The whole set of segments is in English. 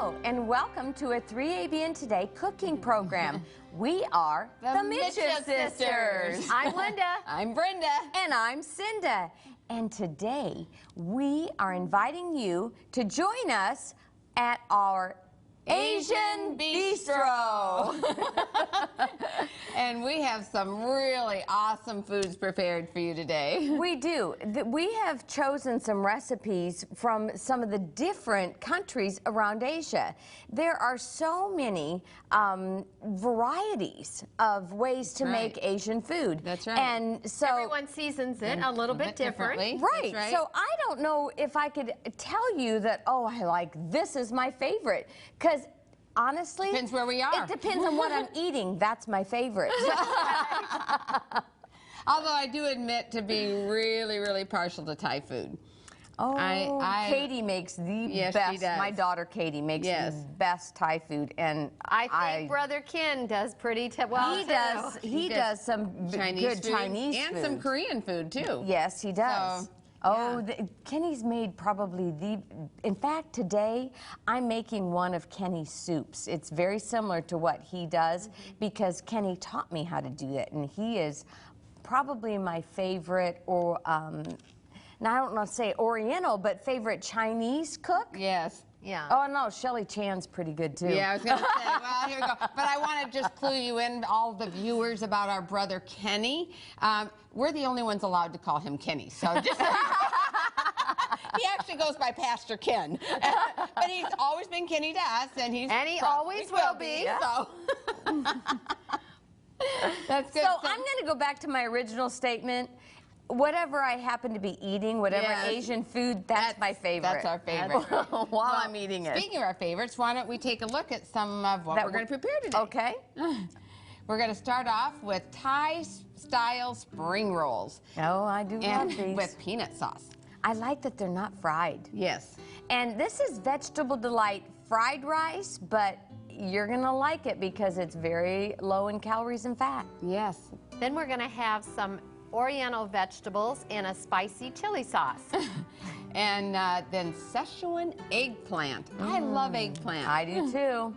Hello, and welcome to a 3ABN Today cooking program. We are the Micheff sisters. I'm Linda. I'm Brenda. And I'm Cinda. And today we are inviting you to join us at our Asian Bistro. And we have some really awesome foods prepared for you today. We do. We have chosen some recipes from some of the different countries around Asia. There are so many varieties of ways to make Asian food. That's right. And so everyone seasons it a little bit differently. Right. So I don't know if I could tell you that, oh, I like this is my favorite. Because honestly, depends where we are. It depends on what I'm eating. That's my favorite. Although I do admit to being really, really partial to Thai food. Oh, Katie makes the best. She does. My daughter Katie makes the best Thai food, and I think Brother Ken does pretty well. He does some good Chinese and food. some Korean food too. Yes, he does. So, Kenny's made probably in fact, today I'm making one of Kenny's soups. It's very similar to what he does because Kenny taught me how to do it, and he is probably my favorite, or now I don't know, say Oriental, but favorite Chinese cook. Yes. Yeah. Oh no, Shelly Chan's pretty good too. Yeah, I was going to say, well, here we go. But I want to just clue you in, all the viewers, about our brother Kenny. We're the only ones allowed to call him Kenny, so just he actually goes by Pastor Ken, but he's always been Kenny to us, and he always will be. Yeah. So that's good. So I'm going to go back to my original statement. Whatever I happen to be eating, whatever Asian food, that's my favorite. That's our favorite. While I'm eating it. Speaking of our favorites, why don't we take a look at some of what we're going to prepare today? Okay. We're going to start off with Thai-style spring rolls. Oh, I do love these. With peanut sauce. I like that they're not fried. Yes. And this is Vegetable Delight fried rice, but you're going to like it because it's very low in calories and fat. Yes. Then we're going to have some Oriental vegetables in a spicy chili sauce. And then Szechuan eggplant. I love eggplant. I do too.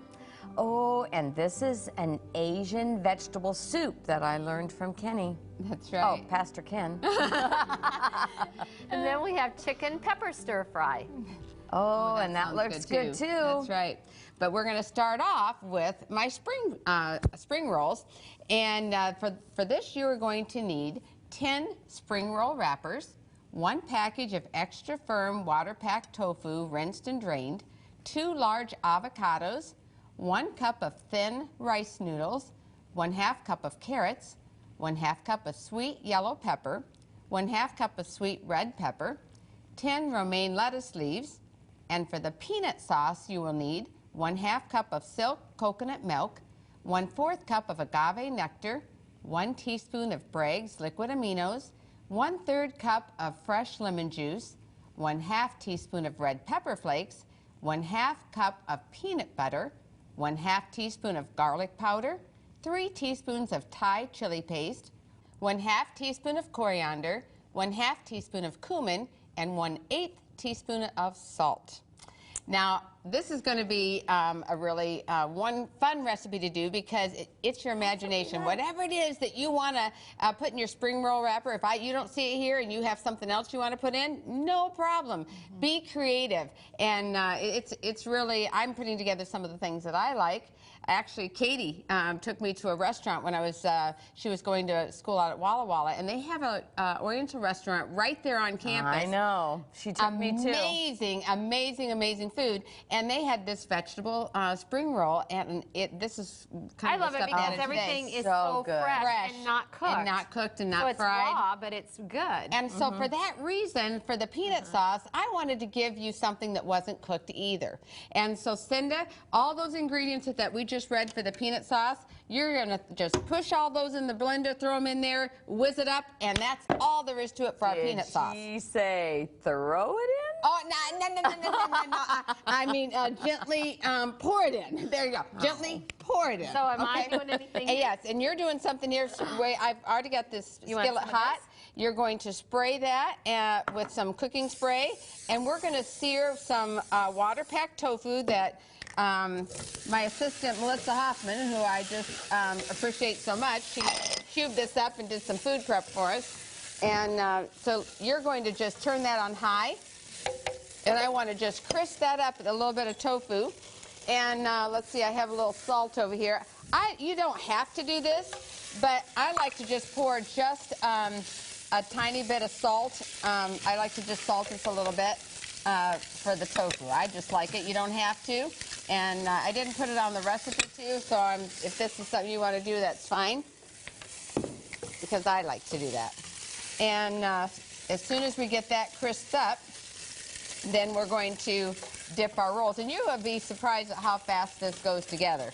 Oh, and this is an Asian vegetable soup that I learned from Kenny. That's right. Oh, Pastor Ken. And then we have chicken pepper stir fry. Oh, and that looks good too. That's right. But we're going to start off with my spring rolls. And for this, you are going to need 10 spring roll wrappers, 1 package of extra firm water-packed tofu rinsed and drained, 2 large avocados, 1 cup of thin rice noodles, 1/2 cup of carrots, 1/2 cup of sweet yellow pepper, 1/2 cup of sweet red pepper, 10 romaine lettuce leaves, and for the peanut sauce you will need 1/2 cup of silk coconut milk, 1/4 cup of agave nectar, 1 teaspoon of Bragg's liquid aminos, 1/3 cup of fresh lemon juice, 1/2 teaspoon of red pepper flakes, 1/2 cup of peanut butter, 1/2 teaspoon of garlic powder, 3 teaspoons of Thai chili paste, 1/2 teaspoon of coriander, 1/2 teaspoon of cumin, and 1/8 teaspoon of salt. Now, this is going to be a really one fun recipe to do because it's your imagination. Whatever it is that you want to put in your spring roll wrapper, if you don't see it here and you have something else you want to put in, no problem. Be creative. And it's really, I'm putting together some of the things that I like. Actually, Katie took me to a restaurant when she was going to school out at Walla Walla, and they have a Oriental restaurant right there on campus. I know. She took me too. Amazing, amazing, amazing food. And they had this vegetable spring roll, and this is kind of the stuff because everything is so fresh and not cooked. And not cooked and not fried. So it's raw, but it's good. And so for that reason, for the peanut sauce, I wanted to give you something that wasn't cooked either. And so, Cinda, all those ingredients that we just read for the peanut sauce, you're going to just push all those in the blender, throw them in there, whiz it up, and that's all there is to it for our peanut sauce. Did she say throw it in? Oh, no. I mean, gently pour it in. There you go. Gently pour it in. So am I doing anything? Yes, and you're doing something here. I've already got this skillet hot. You're going to spray that with some cooking spray, and we're going to sear some water-packed tofu that my assistant, Melissa Hoffman, who I just appreciate so much, she cubed this up and did some food prep for us. And so you're going to just turn that on high. And I want to just crisp that up with a little bit of tofu. And let's see, I have a little salt over here. You don't have to do this, but I like to just pour just a tiny bit of salt. I like to just salt this a little bit for the tofu. I just like it. You don't have to. And I didn't put it on the recipe too, so if this is something you want to do, that's fine. Because I like to do that. And as soon as we get that crisped up, then we're going to dip our rolls. And you will be surprised at how fast this goes together.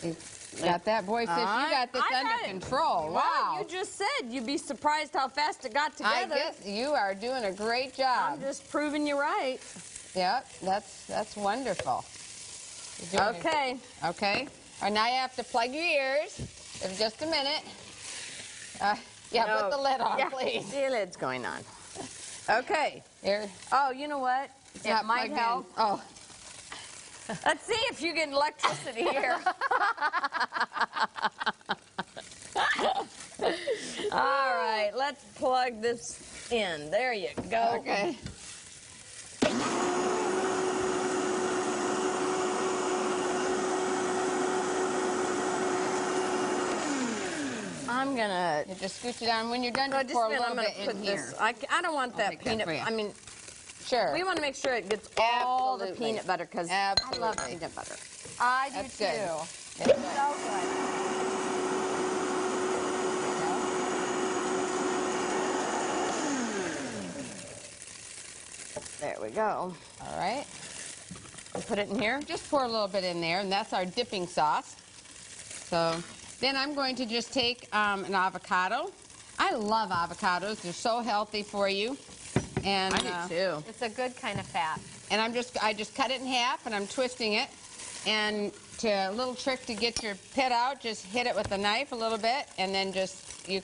You got that, boy fish? You got this under control. Wow. Well, you just said you'd be surprised how fast it got together. I guess you are doing a great job. I'm just proving you right. Yep, that's wonderful. Okay. Okay. And now you have to plug your ears for just a minute. Yeah, put the lid on, please. The lid's going on. Okay. Here. Oh, you know what? It might help. Oh. Let's see if you get electricity here. All right, let's plug this in. There you go. Okay. I'm gonna just scooch it down. When you're done, just pour a little bit in here. I don't want that peanut. I mean, sure. we want to make sure it gets all the peanut butter because I love peanut butter. I do That's too. good. It's so good. There we go. All right. I'll put it in here. Just pour a little bit in there, and that's our dipping sauce. So then I'm going to just take an avocado. I love avocados. They're so healthy for you. And I do too. It's a good kind of fat. And I just cut it in half, and I'm twisting it. And a little trick to get your pit out, just hit it with a knife a little bit, and then you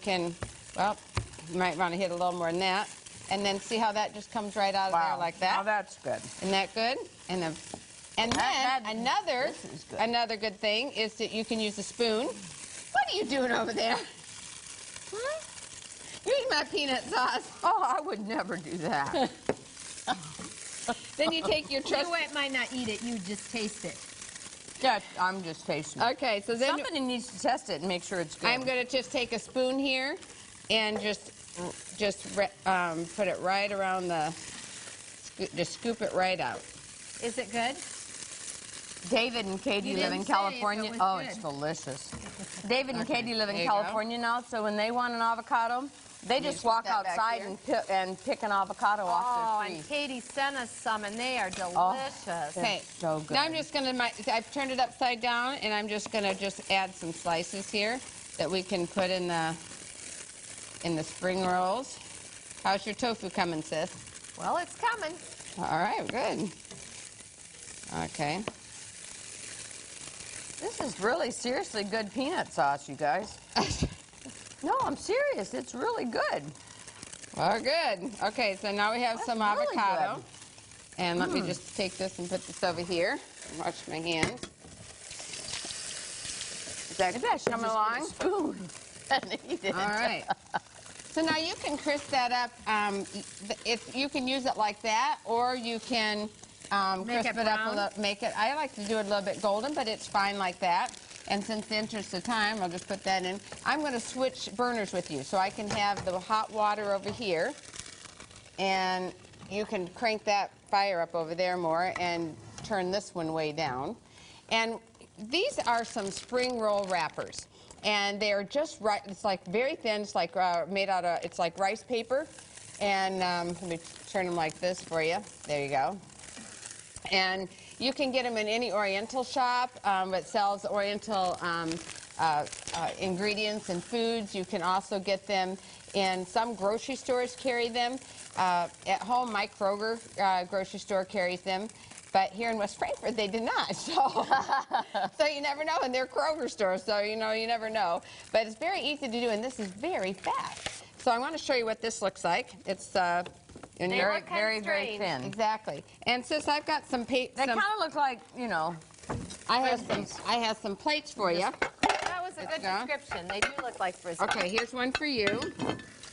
might want to hit a little more than that. And then see how that just comes right out of there like that. Now that's good. Isn't that good? And then another good thing is that you can use a spoon. What are you doing over there? Huh? Here's my peanut sauce. Oh, I would never do that. Then you take your trust. You might not eat it. You just taste it. Yeah, I'm just tasting it. Okay, so then Somebody needs to test it and make sure it's good. I'm going to just take a spoon here and just put it right around just scoop it right out. Is it good? David and Katie live in California. Oh, it's delicious. David and Katie live in California now, so when they want an avocado, they just walk outside and pick an avocado off their tree. And Katie sent us some, and they are delicious. Okay, so good. now I'm just going to, I've turned it upside down, and I'm just going to add some slices here that we can put in the spring rolls. How's your tofu coming, sis? Well, it's coming. All right, good. Okay. This is really seriously good peanut sauce, you guys. No, I'm serious. It's really good. Well, good. Okay, so now we have some avocado. Good. And let me just take this and put this over here. Wash my hands. Is that coming along? Spoon and eat it. All right. So now you can crisp that up. If you can use it like that, or you can crisp it up a little. I like to do it a little bit golden, but it's fine like that. And since the interest of time, I'll just put that in. I'm going to switch burners with you, so I can have the hot water over here, and you can crank that fire up over there more and turn this one way down. And these are some spring roll wrappers. And they're just right, it's like very thin, it's like made out of, it's like rice paper. And let me turn them like this for you. There you go. And you can get them in any Oriental shop that sells Oriental ingredients and foods. You can also get them in some grocery stores carry them. At home, my Kroger grocery store carries them. But here in West Frankfort, they do not. So, so you never know. And they're Kroger stores, so you never know. But it's very easy to do, and this is very fast. So I want to show you what this looks like. It's And They you're look kinda very, very strange. thin. exactly. And sis, I've got some They kind of look like, you know, I have some plates for you. That was a good go. description. They do look like frisbees. Okay, here's one for you.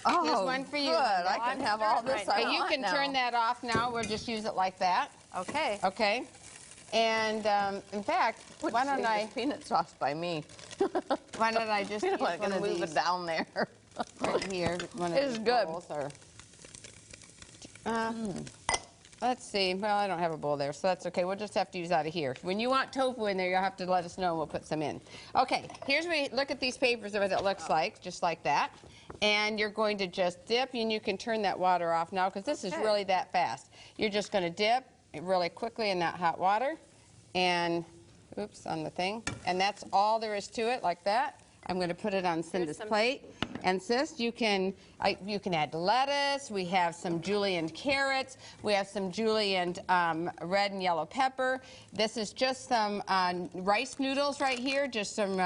oh, Here's one for you. good. I I'm can have all starting this right I now. Okay, you want can now. turn that off now. We'll just use it like that. Okay. Okay. And in fact, why don't Save I? this peanut sauce by me. Why don't I just You use know, I one can of move these it down there. right here? One of It is these good. bowls or, let's see. Well, I don't have a bowl there, so that's okay. We'll just have to use out of here. When you want tofu in there, you'll have to let us know and we'll put some in. Okay, here's what, look at these papers of what it looks like, just like that. And you're going to just dip, and you can turn that water off now because this is Okay. really that fast. You're just going to dip really quickly in that hot water and, oops, on the thing. And that's all there is to it, like that. I'm going to put it on Cinda's some- plate. And sis, you can add lettuce. We have some julienned carrots. We have some julienned red and yellow pepper. This is just some rice noodles right here, just some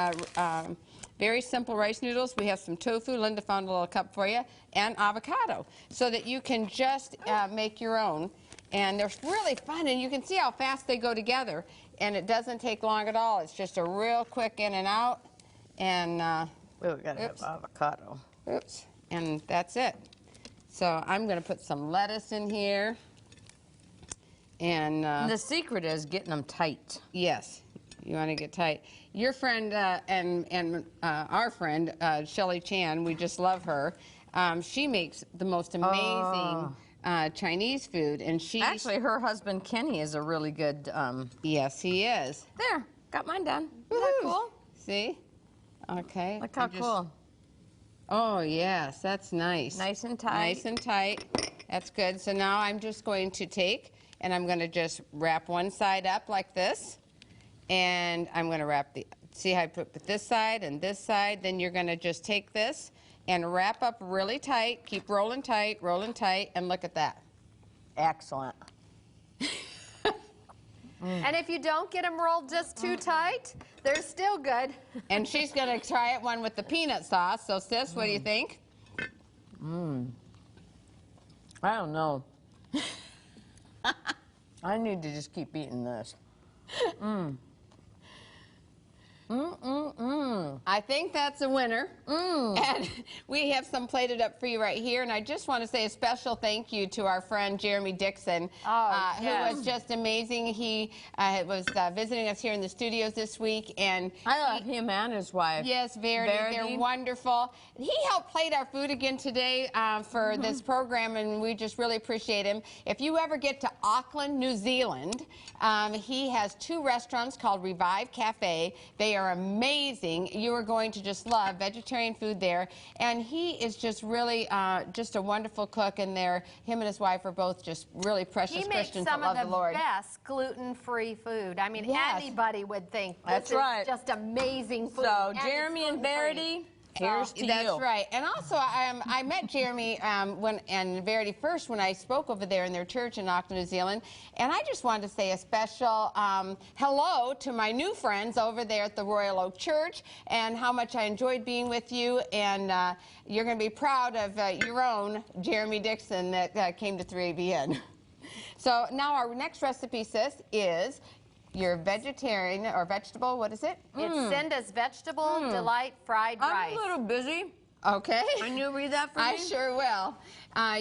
very simple rice noodles. We have some tofu. Linda found a little cup for you, and avocado, so that you can just make your own. And they're really fun, and you can see how fast they go together. And it doesn't take long at all. It's just a real quick in and out. And We got to have Oops. avocado. oops, and that's it. So I'm going to put some lettuce in here. And The secret is getting them tight. yes, you want to get tight. Your friend and our friend, Shelly Chan, we just love her. She makes the most amazing Chinese food. And she Actually, her husband Kenny is a really good. yes, he is. There, got mine done. Isn't that Woohoo. cool? See? Okay. Look how I'm just- cool. Oh, yes, that's nice. Nice and tight. Nice and tight. That's good. So now I'm just going to take, and I'm going to just wrap one side up like this. And I'm going to wrap see how I put this side and this side? Then you're going to just take this and wrap up really tight. Keep rolling tight, and look at that. Excellent. And if you don't get them rolled just too tight, they're still good. And she's going to try it one with the peanut sauce. So, sis, what do you think? I don't know. I need to just keep eating this. I think that's a winner. And we have some plated up for you right here. And I just want to say a special thank you to our friend Jeremy Dixon, yes. who was just amazing. He was visiting us here in the studios this week. And I love him and his wife. yes, Verity, they're wonderful. He helped plate our food again today for this program, and we just really appreciate him. If you ever get to Auckland, New Zealand, he has 2 restaurants called Revive Cafe. They are amazing. You are going to just love vegetarian food there. And he is just really just a wonderful cook, and him and his wife are both just really precious He makes Christians that some love of the the Lord. best gluten-free food. I mean, Yes. anybody would think this That's is right. just amazing food. So, and it's Jeremy and gluten-free. Verity, here's to That's you. right. And also, I met Jeremy and Verity first when I spoke over there in their church in Auckland, New Zealand. And I just wanted to say a special hello to my new friends over there at the Royal Oak Church, and how much I enjoyed being with you. And you're going to be proud of your own Jeremy Dixon that came to 3ABN. So now our next recipe, sis, is your vegetarian or vegetable, what is it? It's Cinda's Vegetable Delight Fried Rice. I'm a little busy. Okay. Can you read that for me? I sure will.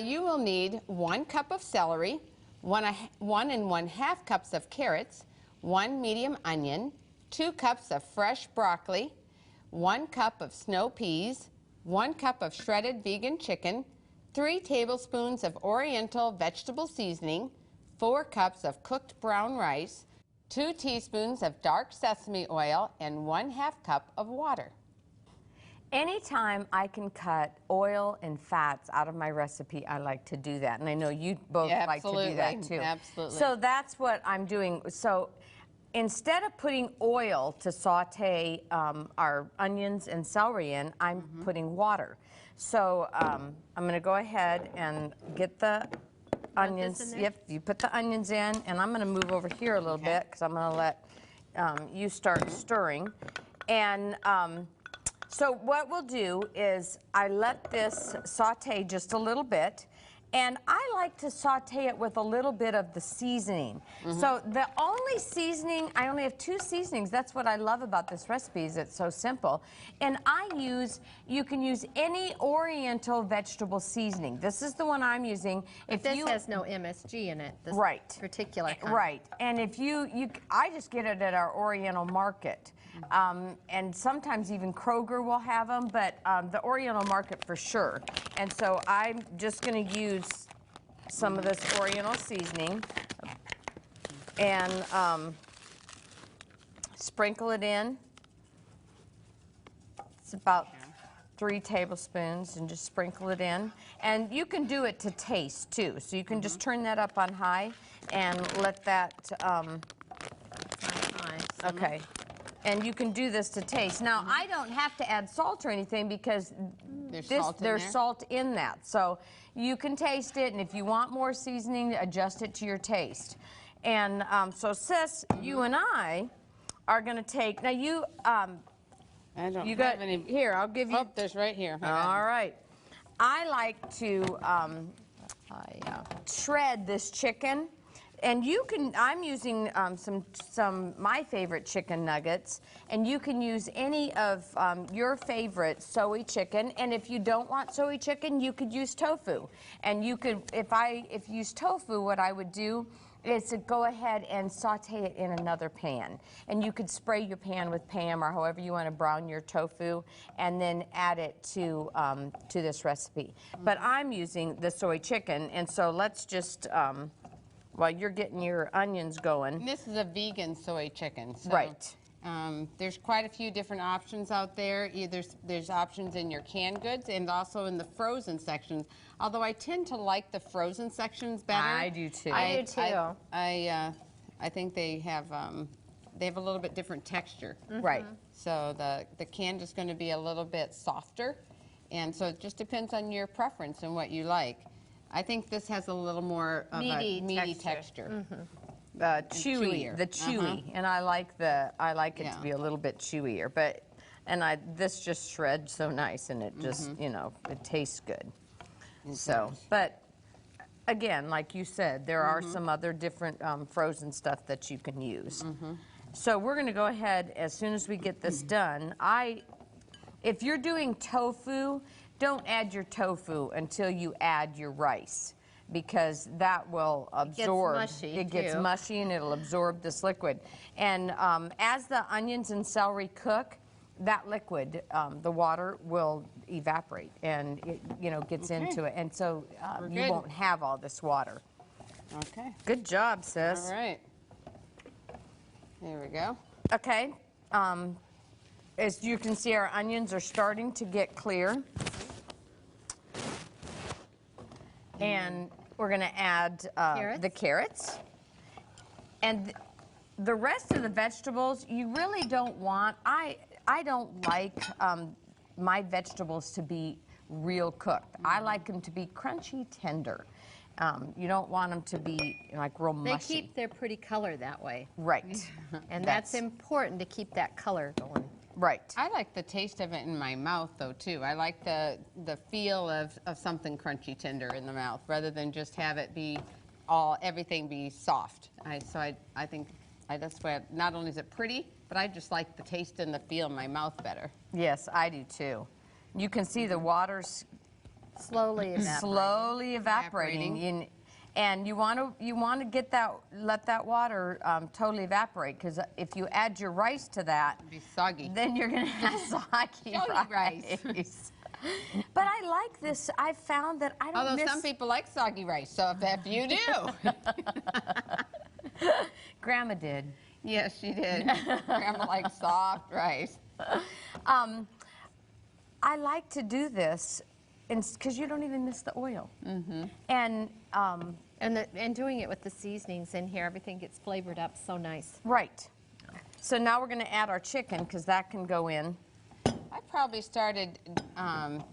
You will need 1 cup of celery, 1 1/2 cups of carrots, 1 medium onion, 2 cups of fresh broccoli, 1 cup of snow peas, 1 cup of shredded vegan chicken, 3 tablespoons of Oriental vegetable seasoning, 4 cups of cooked brown rice, 2 teaspoons of dark sesame oil, and 1/2 cup of water. Anytime I can cut oil and fats out of my recipe, I like to do that. And I know you both Yeah, like to do that absolutely. too. Absolutely. So that's what I'm doing. So instead of putting oil to saute our onions and celery in, I'm putting water. So I'm going to go ahead and get the onions. in there? Yep, you put the onions in, and I'm going to move over here a little bit because I'm going to let you start stirring. And so what we'll do is I let this saute just a little bit, And I like to saute it with a little bit of the seasoning. So the only seasoning, I only have 2 seasonings. That's what I love about this recipe, is it's so simple. And you can use any Oriental vegetable seasoning. This is the one I'm using. If this has no MSG in it, this Right. particular kind. Right. And if I just get it at our Oriental market. And sometimes even Kroger will have them, but the Oriental market for sure. And so I'm just going to use some of this Oriental seasoning and sprinkle it in. It's about 3 tablespoons, and just sprinkle it in. And you can do it to taste too. So you can just turn that up on high and let that, okay. And you can do this to taste. Now, I don't have to add salt or anything because there's salt in that. So you can taste it, and if you want more seasoning, adjust it to your taste. And so, Sis, you and I are going to take, now you, I don't have any. Here, I'll give you. Oh, there's right here. All right. I like to shred this chicken. And you can, I'm using some my favorite chicken nuggets, and you can use any of your favorite soy chicken. And if you don't want soy chicken, you could use tofu. And you could, if you use tofu, what I would do is to go ahead and saute it in another pan. And you could spray your pan with Pam or however you want to brown your tofu, and then add it to this recipe. But I'm using the soy chicken, and so let's just. While you're getting your onions going. This is a vegan soy chicken. So, right. There's quite a few different options out there. There's options in your canned goods and also in the frozen sections. Although I tend to like the frozen sections better. I do too. I do too. I think they have a little bit different texture. Right. So the canned is going to be a little bit softer, and so it just depends on your preference and what you like. I think this has a little more of a meaty texture. Chewy, the chewy, and I like it to be a little bit chewier. But this just shreds so nice, and it just it tastes good. So, but again, like you said, there are some other different frozen stuff that you can use. So we're going to go ahead as soon as we get this done. If you're doing tofu, don't add your tofu until you add your rice, because that will absorb. It gets mushy and it'll absorb this liquid. And as the onions and celery cook, that liquid, the water will evaporate, and it gets into it, and so you won't have all this water. Okay. Good job, Sis. All right. There we go. Okay. As you can see, our onions are starting to get clear. And we're going to add the carrots. And the rest of the vegetables, you really don't want, I don't like my vegetables to be real cooked. I like them to be crunchy, tender. You don't want them to be like real mushy. They keep their pretty color that way. Right. And that's important to keep that color going. Right. I like the taste of it in my mouth, though, too. I like the feel of something crunchy tender in the mouth, rather than just have it be everything be soft. I think that's why not only is it pretty, but I just like the taste and the feel in my mouth better. Yes, I do too. You can see the water's slowly evaporating. And you want to let that water totally evaporate, because if you add your rice to that, it'll be soggy. Then you're going to have soggy rice. But I like this. I found that I don't Although some people like soggy rice, so if you do. Grandma did. Yes, she did. Grandma likes soft rice. I like to do this because you don't even miss the oil. And doing it with the seasonings in here, everything gets flavored up so nice. Right. So now we're going to add our chicken, because that can go in. I probably started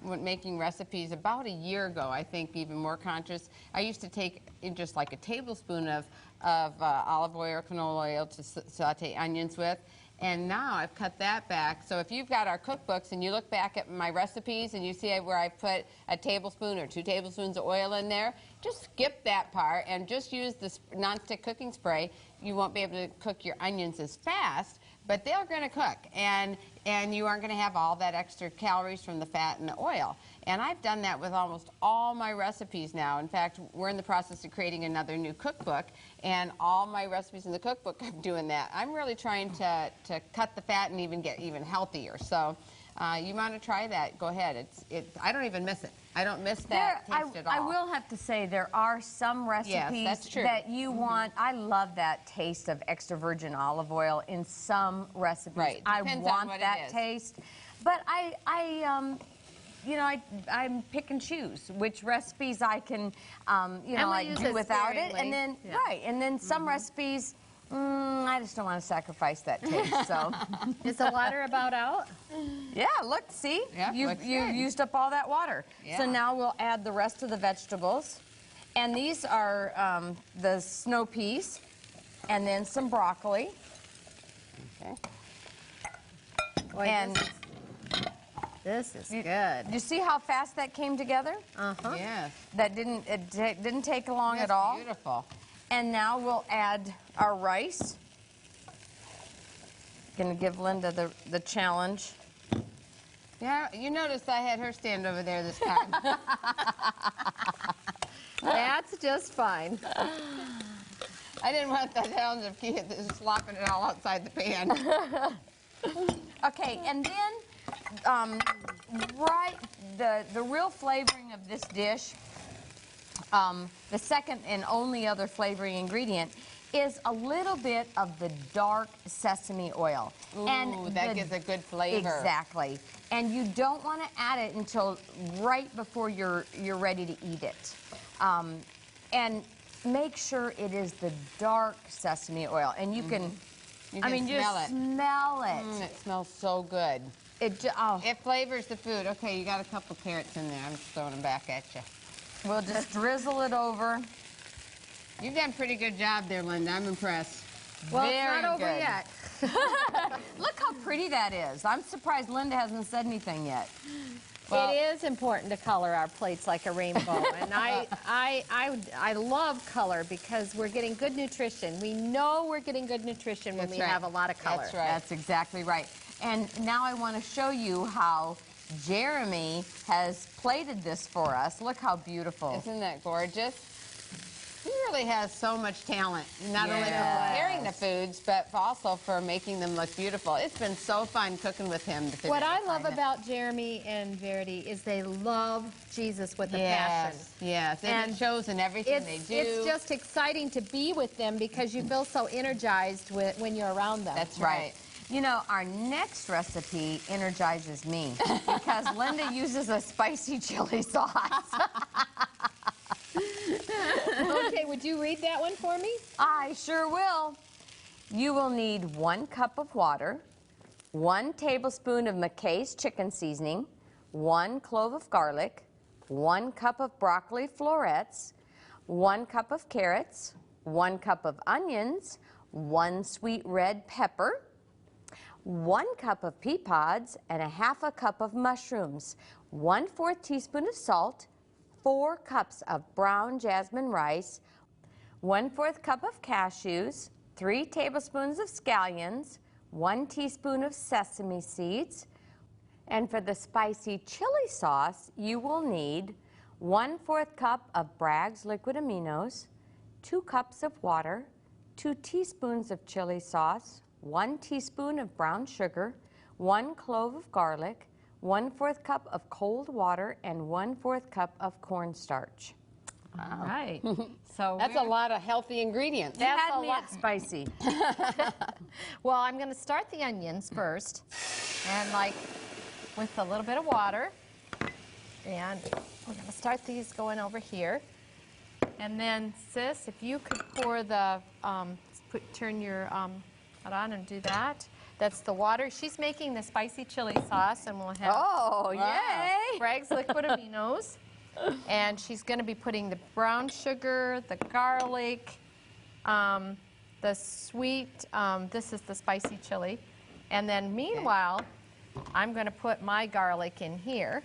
making recipes about a year ago, I think, even more conscious. I used to take just like a tablespoon of olive oil or canola oil to saute onions with, And now I've cut that back. So if you've got our cookbooks and you look back at my recipes and you see where I put a tablespoon or 2 tablespoons of oil in there, just skip that part and just use this nonstick cooking spray. You won't be able to cook your onions as fast, but they're going to cook, and you aren't going to have all that extra calories from the fat and the oil. And I've done that with almost all my recipes now. In fact, we're in the process of creating another new cookbook, and all my recipes in the cookbook, I'm doing that. I'm really trying to cut the fat and even get even healthier. So you want to try that, go ahead. I don't even miss it. I don't miss that taste at all. I will have to say there are some recipes that's true. that you want. I love that taste of extra virgin olive oil in some recipes. Right. I Depends want on what it that is. taste, but I pick and choose which recipes I can, do without it, and then and then some recipes. I just don't want to sacrifice that taste. So, Is the water about out? yeah, look, see, Yeah, you looks good. used up all that water. Yeah. So now we'll add the rest of the vegetables, and these are the snow peas, and then some broccoli. Okay. Boy, And this is good. you see how fast that came together? Uh-huh. Yes. That didn't take long That's at all. beautiful. And now we'll add our rice. Gonna give Linda the challenge. Yeah, you noticed I had her stand over there this time. That's just fine. I didn't want the challenge of slopping it all outside the pan. Okay, and then the real flavoring of this dish, the second and only other flavoring ingredient, is a little bit of the dark sesame oil. Ooh, that gives a good flavor. Exactly. And you don't want to add it until right before you're ready to eat it. And make sure it is the dark sesame oil. And you can, You I can mean, just smell it. It smells so good. It flavors the food. Okay, you got a couple carrots in there. I'm just throwing them back at you. We'll just drizzle it over. You've done a pretty good job there, Linda. I'm impressed. Well, Very it's not over good. yet. Look how pretty that is. I'm surprised Linda hasn't said anything yet. Well- It is important to color our plates like a rainbow, and I love color because we're getting good nutrition. We know we're getting good nutrition when That's we right. have a lot of color. That's right. That's exactly right. And now I want to show you how Jeremy has plated this for us. Look how beautiful. Isn't that gorgeous? He really has so much talent, not only for Yes. preparing the foods, but also for making them look beautiful. It's been so fun cooking with him today. What I love about Jeremy and Verity is they love Jesus with a passion. Yes, and it shows in everything they do. It's just exciting to be with them because you feel so energized when you're around them. That's right. You know, our next recipe energizes me because Linda uses a spicy chili sauce. Okay, would you read that one for me? I sure will. You will need 1 cup of water, 1 tablespoon of Micheff's chicken seasoning, 1 clove of garlic, 1 cup of broccoli florets, 1 cup of carrots, 1 cup of onions, 1 sweet red pepper, 1 cup of pea pods, and 1/2 cup of mushrooms, 1/4 teaspoon of salt, 4 cups of brown jasmine rice, 1/4 cup of cashews, 3 tablespoons of scallions, 1 teaspoon of sesame seeds. And for the spicy chili sauce, you will need 1/4 cup of Bragg's liquid aminos, 2 cups of water, 2 teaspoons of chili sauce, 1 teaspoon of brown sugar, 1 clove of garlic, 1/4 cup of cold water, and 1/4 cup of cornstarch. All right. So That's a lot of healthy ingredients. You That's had a me lot. at spicy. Well, I'm going to start the onions first, and like with a little bit of water, and we're going to start these going over here. And then, sis, if you could pour the, turn your that on and do that. That's the water. She's making the spicy chili sauce, and we'll have Oh, yay! Bragg's liquid aminos. And she's going to be putting the brown sugar, the garlic, the sweet, this is the spicy chili, And then meanwhile, I'm going to put my garlic in here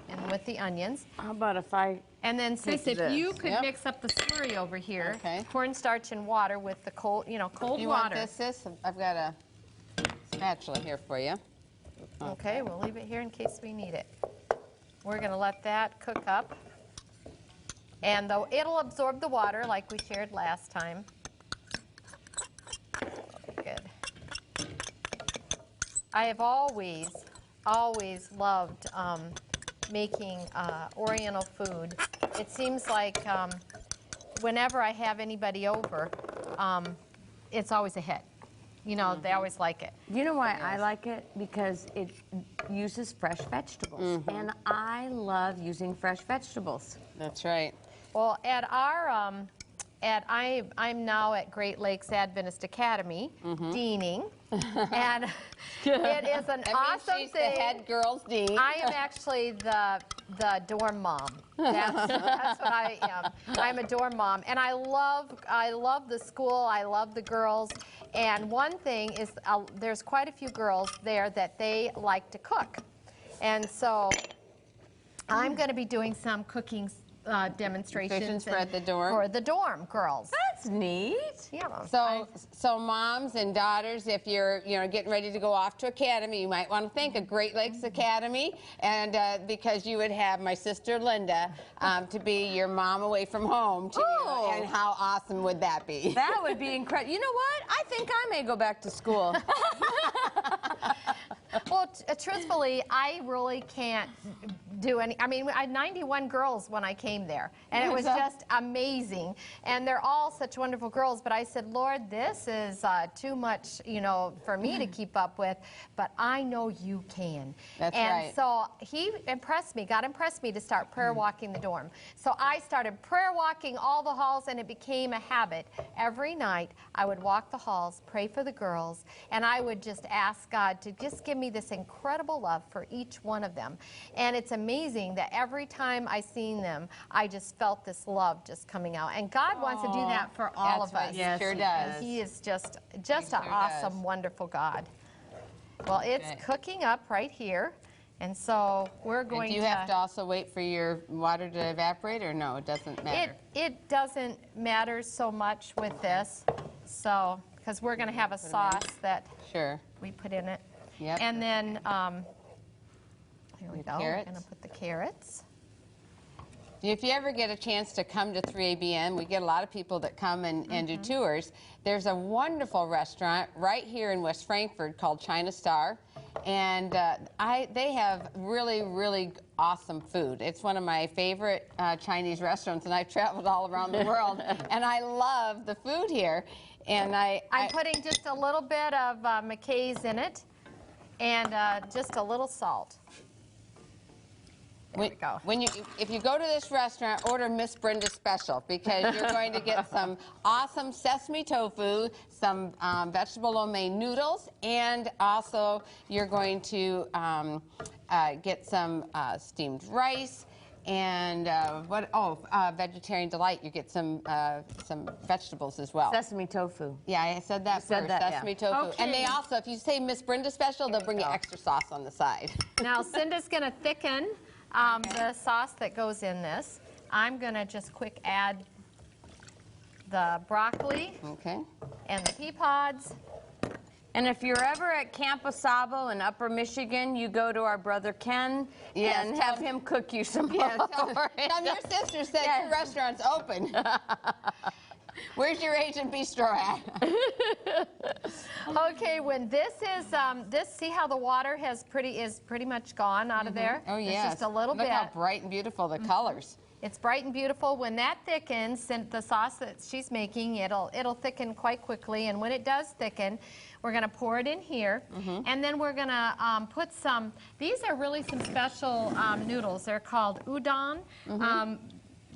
and with the onions. How about if I... And then, sis, if this. you could Yep. mix up the slurry over here, Okay. cornstarch and water with the cold, cold You water. want this, sis? I've got a spatula here for you. Okay, we'll leave it here in case we need it. We're going to let that cook up. And though it'll absorb the water like we shared last time. Good. I have always loved making Oriental food. It seems like whenever I have anybody over, it's always a hit. They always like it. You know why I like it? Because it uses fresh vegetables. And I love using fresh vegetables. That's right. Well, at our, I'm now at Great Lakes Adventist Academy, deaning, and it is an awesome she's thing. the head girls dean. I am actually the dorm mom. That's what I am. I'm a dorm mom, and I love the school. I love the girls. And one thing is, there's quite a few girls there that they like to cook, and so I'm going to be doing some cooking demonstrations for the dorm? for the dorm girls. That's neat. Yeah. So moms and daughters, if you're getting ready to go off to academy, you might want to think of Great Lakes Academy, and because you would have my sister Linda to be your mom away from home, and how awesome would that be? That would be incredible. You know what? I think I may go back to school. Well, truthfully, I really can't do any. I mean, I had 91 girls when I came there, and it was just amazing. And they're all such wonderful girls. But I said, Lord, this is too much, for me to keep up with. But I know you can. That's and right. so he God impressed me to start prayer walking the dorm. So I started prayer walking all the halls, and it became a habit. Every night, I would walk the halls, pray for the girls, and I would just ask God to just give me this incredible love for each one of them. And it's amazing that every time I seen them, I just felt this love just coming out. And God wants to do that for all That's of right. us. Yes, sure does. He is just an awesome, does. wonderful God. Well, it's cooking up right here. And so we're going Do you have to also wait for your water to evaporate, or no, it doesn't matter? It doesn't matter so much with this, so because we're going to have a sauce that Sure. we put in it. Yep. And then here we The go. carrots. We're going to put the carrots. If you ever get a chance to come to 3ABN, we get a lot of people that come and do tours. There's a wonderful restaurant right here in West Frankfort called China Star, and they have really, really awesome food. It's one of my favorite Chinese restaurants, and I've traveled all around the world, and I love the food here. And I'm putting just a little bit of Micheff in it, and just a little salt. There we go. If you go to this restaurant, order Miss Brenda's special, because you're going to get some awesome sesame tofu, some vegetable lo mein noodles, and also you're going to get some steamed rice. And vegetarian delight, you get some vegetables as well. Sesame tofu. Yeah, I said that said first. that, Sesame yeah. tofu. Okay. And they also, if you say Miss Brenda special, they'll bring you extra sauce on the side. Now, Cinda's going to thicken the sauce that goes in this. I'm going to just quick add the broccoli Okay. and the pea pods. And if you're ever at Camp Osabo in Upper Michigan, you go to our brother Ken and have him cook you some more. Tell your sister said your restaurant's open. Where's your agent Bistro at? Okay, when this is see how the water is pretty much gone out of there? Oh, It's yes. just a little Look bit. how bright and beautiful the colors. It's bright and beautiful. When that thickens, and the sauce that she's making, it'll thicken quite quickly. And when it does thicken, we're going to pour it in here. And then we're going to put some, these are really some special noodles. They're called udon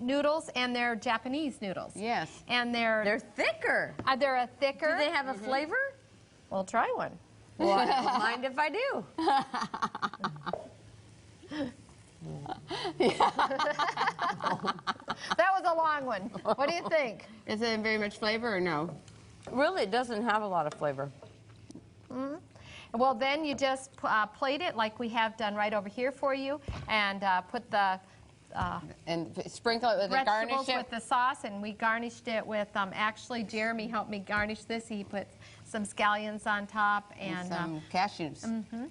noodles, and they're Japanese noodles. Yes. And they're thicker. they're a thicker. Do they have a flavor? We'll try one. Well, I don't mind if I do. That was a long one. What do you think? Is it very much flavor or no? Really, it doesn't have a lot of flavor. Well, then you just plate it like we have done right over here for you, and put the and sprinkle it with the garnish vegetables it. with the sauce, and we garnished it with, actually, Jeremy helped me garnish this. He put some scallions on top and some cashews.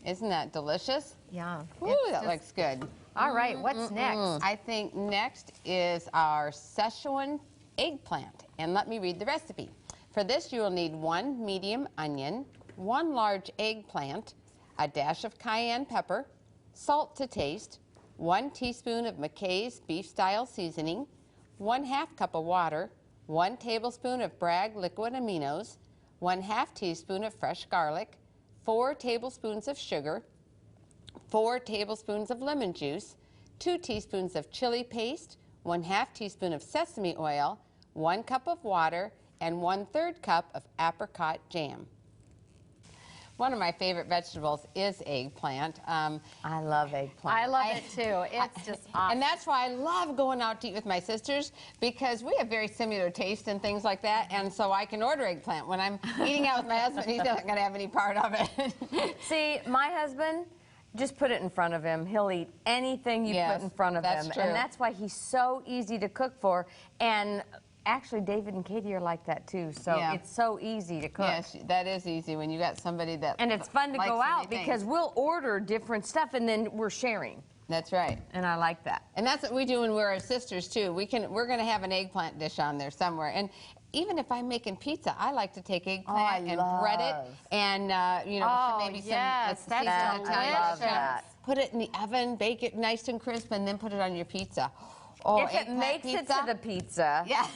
Isn't that delicious? yeah. Ooh, that looks good. All right, what's next? I think next is our Szechuan eggplant. And let me read the recipe. For this, you will need 1 medium onion, 1 large eggplant, a dash of cayenne pepper, salt to taste, 1 teaspoon of Micheff's beef-style seasoning, 1/2 cup of water, 1 tablespoon of Bragg liquid aminos, 1/2 teaspoon of fresh garlic, 4 tablespoons of sugar, 4 tablespoons of lemon juice, 2 teaspoons of chili paste, 1/2 teaspoon of sesame oil, 1 cup of water, and 1/3 cup of apricot jam. One of my favorite vegetables is eggplant. I love eggplant. I love it too. It's just awesome. And that's why I love going out to eat with my sisters, because we have very similar taste and things like that, and so I can order eggplant. When I'm eating out with my husband, he's not going to have any part of it. See, my husband, just put it in front of him. He'll eat anything you Yes, put in front of that's him. true. And that's why he's so easy to cook for. And actually, David and Katie are like that too. So Yeah. it's so easy to cook. Yes, that is easy when you got somebody that And it's fun to likes go out anything. because we'll order different stuff and then we're sharing. That's right. And I like that. And that's what we do when we're sisters too. We're going to have an eggplant dish on there somewhere. And even if I'm making pizza, I like to take eggplant and bread it, and you know, Oh, maybe yes, some that's seasoned Italian delicious. stuff. That. Put it in the oven, bake it nice and crisp, and then put it on your pizza. Oh, If it eggplant makes it pizza? to the pizza. Yeah.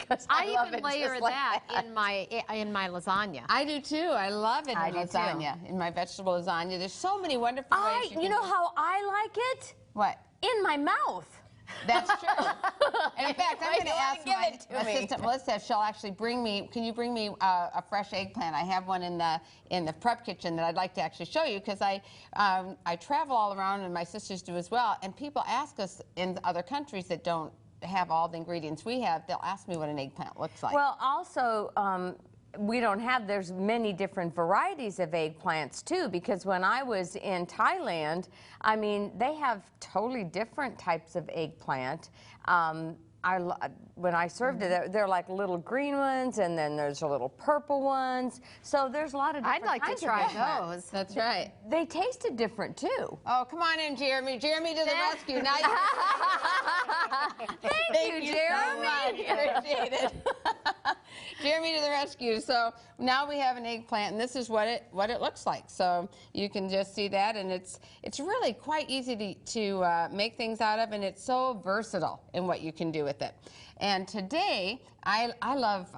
'Cause I love even it layer just like that in my lasagna. I do too. I love it I in do too. lasagna, in my vegetable lasagna. There's so many wonderful ways You know how I like it? What? In my mouth. That's true. And in fact, I'm Why going to you wanna ask give my it to me? assistant Melissa if she'll actually bring me. Can you bring me a fresh eggplant? I have one in the prep kitchen that I'd like to actually show you, because I travel all around, and my sisters do as well. And people ask us in other countries that don't have all the ingredients we have. They'll ask me what an eggplant looks like. Well, also, we don't have, there's many different varieties of eggplants too, because when I was in Thailand, I mean, they have totally different types of eggplant. When I served it, they're like little green ones, and then there's a little purple ones. So there's a lot of different I'd like kinds to of try eggplant. those. That's right. They tasted different too. Oh, come on in, Jeremy. Jeremy to the rescue. Now you Thank you, Jeremy. So much. Appreciate it. Jeremy to the rescue. So now we have an eggplant, and this is what it looks like. So you can just see that, and it's really quite easy to make things out of, and it's so versatile in what you can do with it. And today I love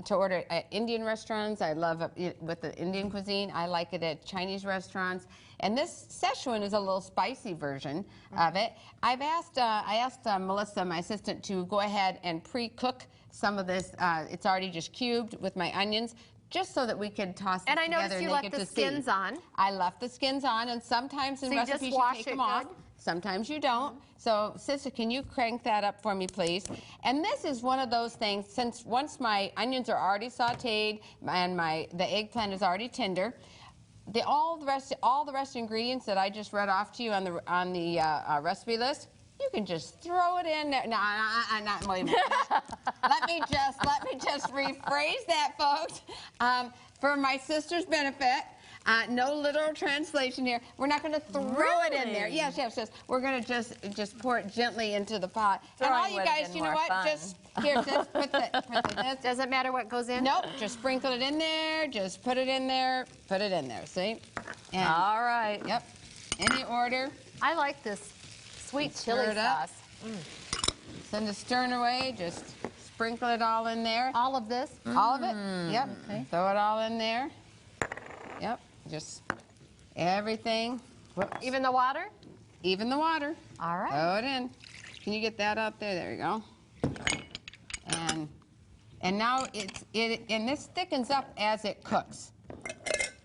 to order at Indian restaurants. I love it with the Indian cuisine. I like it at Chinese restaurants. And this Szechuan is a little spicy version of it. I asked Melissa, my assistant, to go ahead and pre-cook some of this. It's already just cubed with my onions, just so that we can toss it And I together noticed you and left they get the to see. skins on. I left the skins on, and sometimes in So you just recipes you wash take it them off. good? Sometimes you don't. So, sister, can you crank that up for me, please? And this is one of those things, since once my onions are already sautéed and the eggplant is already tender, all the rest of the ingredients that I just read off to you on the recipe list, you can just throw it in there. No, not wait a minute. let me just rephrase that, folks. For my sister's benefit. No literal translation here. We're not going to throw it in there. Really? Yes. We're going to just pour it gently into the pot. And all Throwing you would've guys, been you know more what? fun. Just here, just put this. Doesn't matter what goes in? Nope. Just sprinkle it in there. Just put it in there. Put it in there. See? And, All right. Yep. Any order. I like this sweet Stir chili it up. sauce. Send the stirring away. Just sprinkle it all in there. All of this? All of it. Yep. Throw it all in there. Yep. Just everything. Whoops. Even the water? Even the water. All right. Throw it in. Can you get that out there? There you go. And now and this thickens up as it cooks.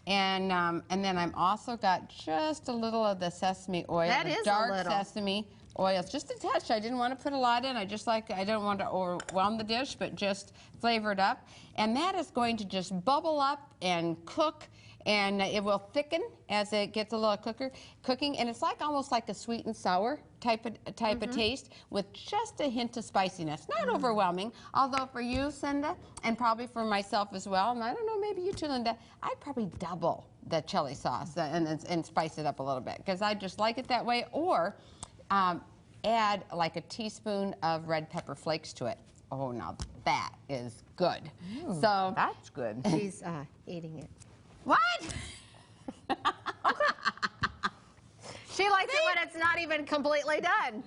And then I'm also got just a little of the sesame oil. That the is a dark little. sesame oils, just a touch. I didn't want to put a lot in. I don't want to overwhelm the dish, but just flavor it up. And that is going to just bubble up and cook, and it will thicken as it gets a little cooking. And it's like almost like a sweet and sour type of taste with just a hint of spiciness. Not overwhelming, although for you, Cinda, and probably for myself as well, and I don't know, maybe you too, Linda, I'd probably double the chili sauce and spice it up a little bit, because I just like it that way. Or add like a teaspoon of red pepper flakes to it. Oh, now that is good. So That's good. She's eating it. what? She likes it when it's not even completely done.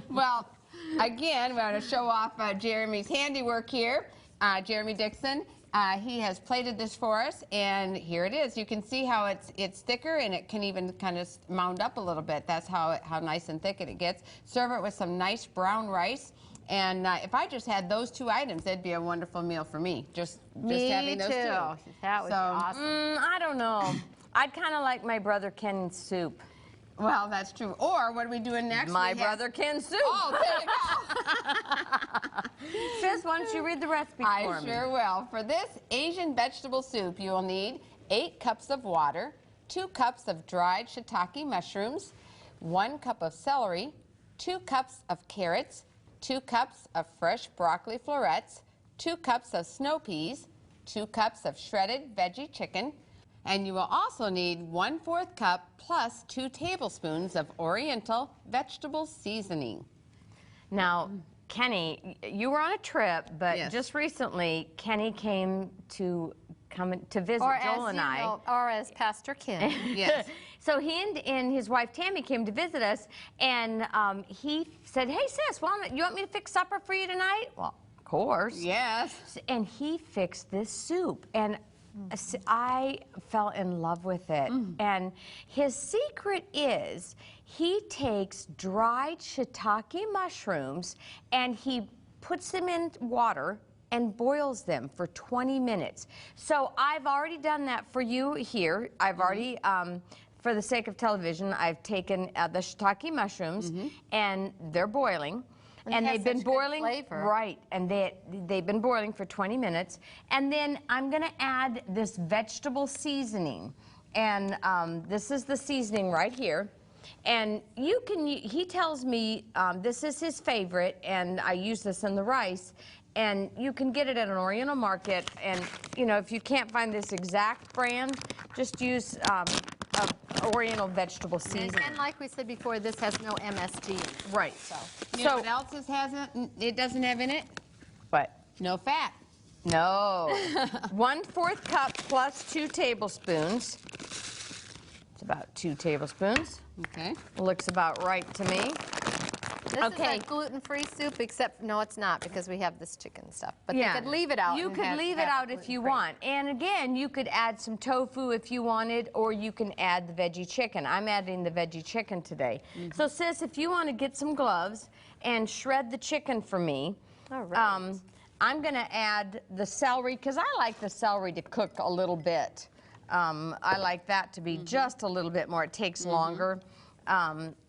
Well, again, we're going to show off Jeremy's handiwork here. Jeremy Dixon, he has plated this for us, and here it is. You can see how it's thicker, and it can even kind of mound up a little bit. That's how nice and thick it gets. Serve it with some nice brown rice. And if I just had those two items, that'd be a wonderful meal for me. Just having those two. That would be awesome. I don't know. I'd kind of like my brother Ken's soup. Well, that's true. Or what are we doing next? My brother Ken's soup. Oh, there you go. Sis, why don't you read the recipe for me? I sure will. For this Asian vegetable soup, you will need 8 cups of water, 2 cups of dried shiitake mushrooms, 1 cup of celery, 2 cups of carrots, 2 cups of fresh broccoli florets, 2 cups of snow peas, 2 cups of shredded veggie chicken, and you will also need 1/4 cup plus 2 tablespoons of Oriental vegetable seasoning. Now, Kenny, you were on a trip, but Yes. just recently, Kenny came to visit Or Joel as and I. or as Pastor Kim. Yes. So he and his wife Tammy came to visit us, and he said, "Hey sis, you want me to fix supper for you tonight?" Well, of course. Yes. And he fixed this soup, and I fell in love with it. And his secret is he takes dried shiitake mushrooms and he puts them in water and boils them for 20 minutes. So I've already done that for you here. I've already, for the sake of television, I've taken the shiitake mushrooms and they're boiling. And it has they've been such good boiling, flavor. right? And they've been boiling for 20 minutes. And then I'm going to add this vegetable seasoning, and this is the seasoning right here. And you can. He tells me this is his favorite, and I use this in the rice. And you can get it at an Oriental market. And you know, if you can't find this exact brand, just use Oriental vegetable seasoning. And like we said before, this has no MSG in it. Right. You know what else it doesn't have in it? What? No fat. No. 1/4 cup plus 2 tablespoons. It's about 2 tablespoons. Okay. Looks about right to me. This Okay. is a gluten-free soup, except, no, it's not, because we have this chicken stuff. But Yeah. they could leave it out. You and could leave it out if you want. And again, you could add some tofu if you wanted, or you can add the veggie chicken. I'm adding the veggie chicken today. So sis, if you want to get some gloves and shred the chicken for me, All right. I'm going to add the celery, because I like the celery to cook a little bit. I like that to be just a little bit more. It takes longer.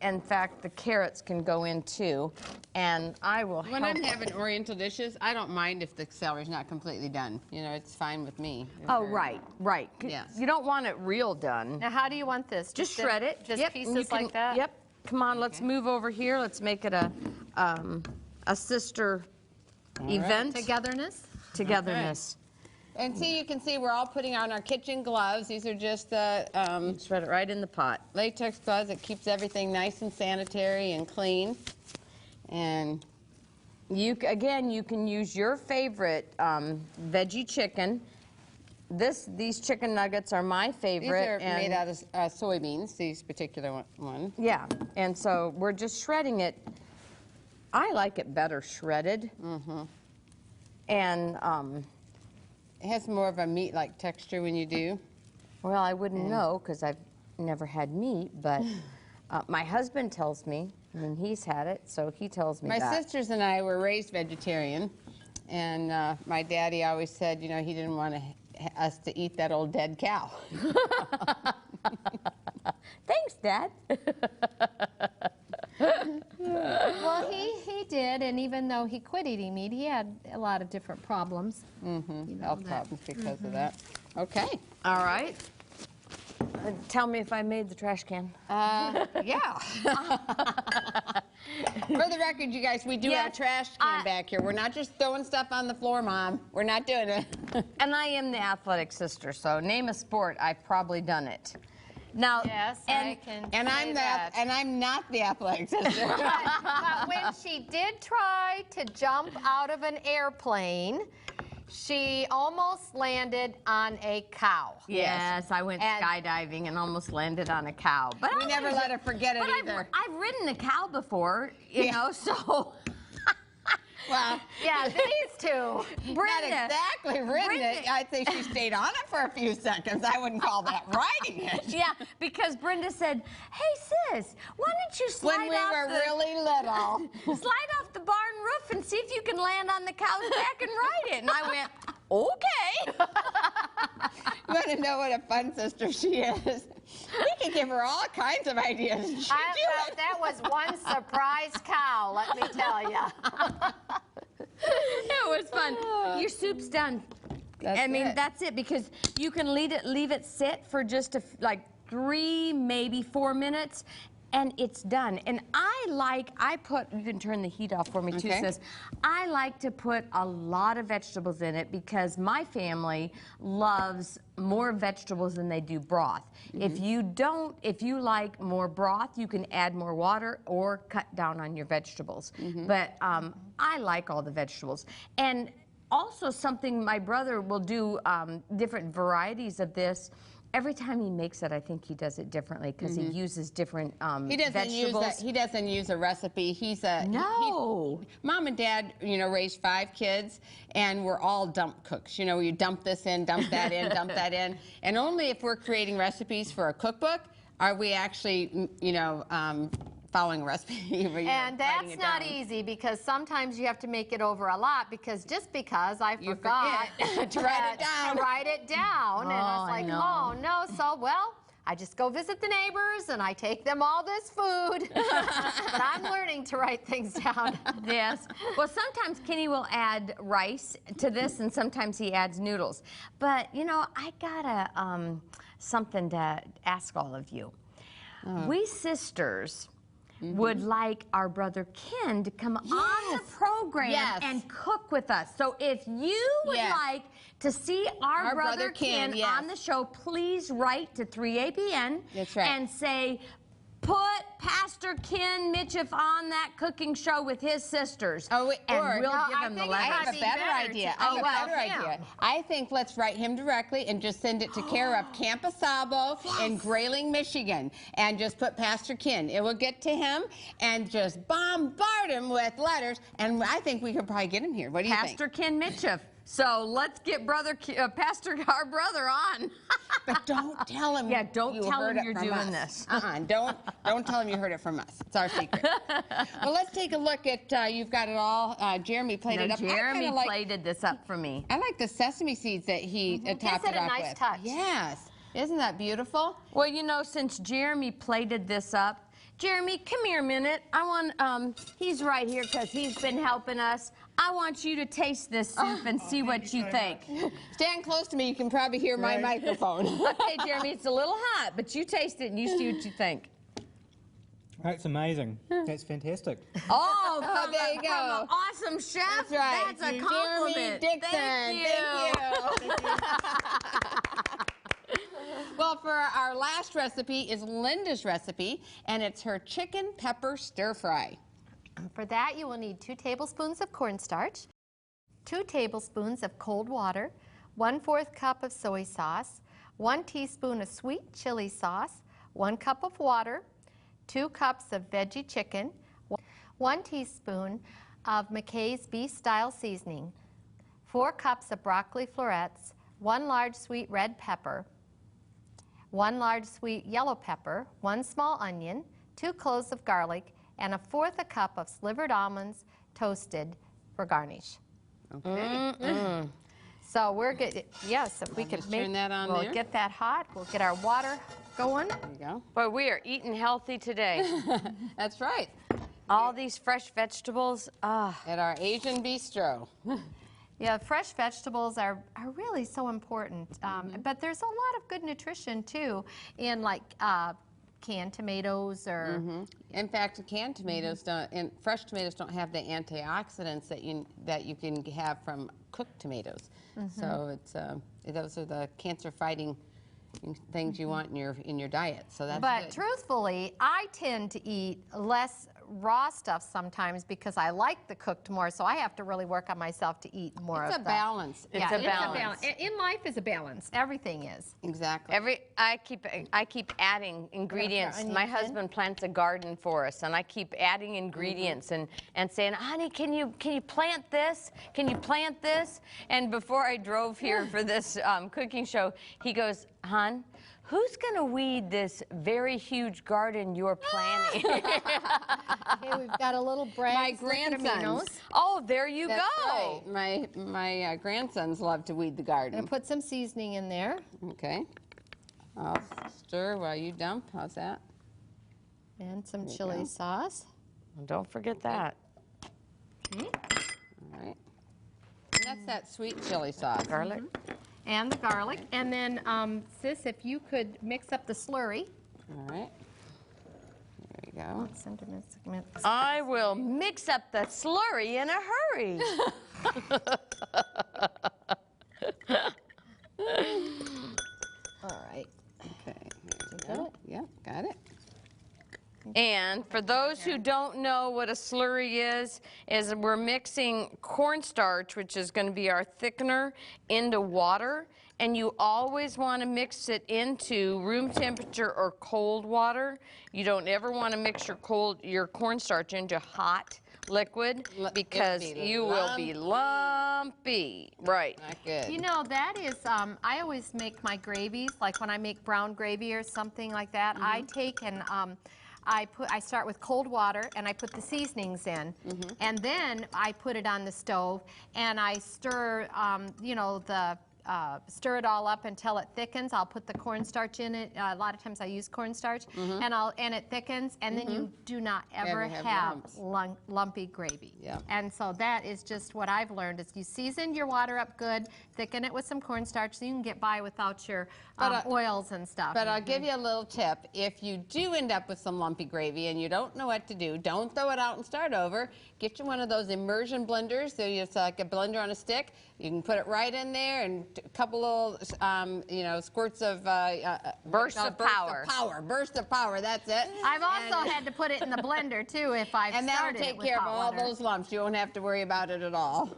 In fact, the carrots can go in too, and I will When I'm having Oriental dishes, I don't mind if the celery's not completely done. You know, it's fine with me. Oh, right. Yes. You don't want it real done. Now, how do you want this? Just shred it. Just Yep, and you pieces can- like that? Yep. Come on, let's move over here. Let's make it a sister event. Togetherness. And see, you can see we're all putting on our kitchen gloves. These are just Shred it right in the pot. latex gloves. It keeps everything nice and sanitary and clean. And You can use your favorite veggie chicken. These chicken nuggets are my these favorite. are made out of soybeans, these particular ones. Yeah, and so we're just shredding it. I like it better shredded. And, It has more of a meat-like texture when you do. well, I wouldn't know because I've never had meat, but my husband tells me, I mean, he's had it, so he tells me My that. sisters and I were raised vegetarian, and my daddy always said, you know, he didn't want us to eat that old dead cow. Thanks, Dad. did, and even though he quit eating meat, he had a lot of different problems. Health problems because of that. Okay. All right. Tell me if I made the trash can. Yeah. For the record, you guys, we do have a trash can back here. We're not just throwing stuff on the floor, Mom. We're not doing it. And I am the athletic sister, so name a sport, I've probably done it. Now, Yes, I can And say that. I'm not the athletic sister. But when she did try to jump out of an airplane, she almost landed on a cow. yes, I went And- skydiving and almost landed on a cow. But We never let her forget it but either. I've ridden a cow before, you know, so. Well, Yeah, these two. not Brenda, exactly ridden it. Brenda- I'd say she stayed on it for a few seconds. I wouldn't call that riding it. yeah, because Brenda said, "Hey sis, why don't you slide When we off were the really little. slide off the barn roof and see if you can land on the cow's back and ride it?" And I went, "Okay." You want to know what a fun sister she is? We can give her all kinds of ideas. She'd do it. That was one surprise cow, let me tell you. It was fun. Your soup's done. That's I mean, it. that's it, because you can leave it sit for just like 3, maybe 4 minutes, and it's done. And you can turn the heat off for me too, Okay. sis. I like to put a lot of vegetables in it because my family loves more vegetables than they do broth. If you like more broth, you can add more water or cut down on your vegetables. But I like all the vegetables. And also something my brother will do, different varieties of this. Every time he makes it, I think he does it differently because he uses different vegetables. He doesn't use a recipe. No. Mom and Dad, raised 5 kids, and we're all dump cooks. You dump this in, dump that in, dump that in, and only if we're creating recipes for a cookbook are we actually, following a recipe. And that's not easy because sometimes you have to make it over a lot because I forgot to write it down. To write it down. And Oh, it's I like, know. oh no, so well, I just go visit the neighbors and I take them all this food. But I'm learning to write things down. Yes. Well, sometimes Kenny will add rice to this, and sometimes he adds noodles. But I got something to ask all of you. We sisters would like our brother Ken to come on the program and cook with us. So if you would like to see our brother Ken on the show, please write to 3ABN and say, put Pastor Ken Micheff on that cooking show with his sisters. Oh, and we'll give him the think I letters. have a better idea. I think let's write him directly and just send it to care of Camp Asabo in Grayling, Michigan, and just put Pastor Ken. It will get to him, and just bombard him with letters. And I think we could probably get him here. What do you think? Pastor Ken Micheff. So let's get Pastor, our brother, on. But don't tell him. Yeah, don't you tell heard him it you're from doing us. this. Don't tell him you heard it from us. It's our secret. Well, let's take a look at. You've got it all. Jeremy played it up. Jeremy plated this up for me. I like the sesame seeds that he topped Gives it it a off nice with. touch. Yes, isn't that beautiful? Well, since Jeremy plated this up, Jeremy, come here a minute. I want, he's right here because he's been helping us. I want you to taste this soup and see what you think. Stand close to me. You can probably hear my microphone. Okay, Jeremy, it's a little hot, but you taste it and you see what you think. That's amazing. That's fantastic. Oh, there you from go. an awesome chef. That's right. That's a compliment. Jeremy Dixon. Thank you. Well, for our last recipe is Linda's recipe, and it's her chicken pepper stir fry. For that, you will need 2 tablespoons of cornstarch, 2 tablespoons of cold water, 1/4 cup of soy sauce, 1 teaspoon of sweet chili sauce, 1 cup of water, 2 cups of veggie chicken, 1 teaspoon of McKay's beef-style seasoning, 4 cups of broccoli florets, 1 large sweet red pepper, 1 large sweet yellow pepper, 1 small onion, 2 cloves of garlic, and 1/4 cup of slivered almonds toasted for garnish. Okay. So we're good. Yes, if we could just turn that on we'll there. get that hot. We'll get our water going. There you go. Boy, we are eating healthy today. That's right. All these fresh vegetables. At our Asian bistro. Yeah, fresh vegetables are really so important. But there's a lot of good nutrition too in like canned tomatoes or. In fact, canned tomatoes don't, and fresh tomatoes don't have the antioxidants that you can have from cooked tomatoes. So it's those are the cancer-fighting things you want in your diet. So that's But good. truthfully, I tend to eat less raw stuff sometimes because I like the cooked more, so I have to really work on myself to eat more It's of a the. balance. It's a balance. In life is a balance. Everything is. Exactly. I keep adding ingredients. onions My in? husband plants a garden for us, and I keep adding ingredients and saying, "Honey, can you plant this? Can you plant this?" And before I drove here for this cooking show, he goes, "Hon, who's gonna weed this very huge garden you're planting?" Okay, we've got a little bread. My grandsons. Oh, there you That's go. right. My grandsons love to weed the I'm garden. gonna put some seasoning in there Okay. I'll stir while you dump. How's that? and some There you chili go. sauce. Don't forget that. All right. And that's that sweet chili sauce. Garlic. And the garlic. And then, Sis, if you could mix up the slurry. All right. There we go. I will mix up the slurry in a hurry. All right. Okay. There we go. Yep, got it. And for those who don't know what a slurry is we're mixing cornstarch, which is going to be our thickener, into water. And you always want to mix it into room temperature or cold water. You don't ever want to mix your cornstarch into hot liquid because you will be lumpy. Right. Not good. You know, that is, I always make my gravies, like when I make brown gravy or something like that, I take and I start with cold water and I put the seasonings in, and then I put it on the stove and I stir, you know, stir it all up until it thickens. I'll put the cornstarch in it. A lot of times I use cornstarch, and it thickens, and then you do not ever have lumpy gravy. Yeah. And so that is just what I've learned: is you season your water up good, thicken it with some cornstarch, so you can get by without your oils and stuff. But I'll give you a little tip. If you do end up with some lumpy gravy and you don't know what to do, don't throw it out and start over. Get you one of those immersion blenders. So it's like a blender on a stick. You can put it right in there and a couple little, you know, squirts of Burst of power. Burst of power. That's it. I've also had to put it in the blender too if I've And that'll started it take with care of hot all water. those lumps. You won't have to worry about it at all.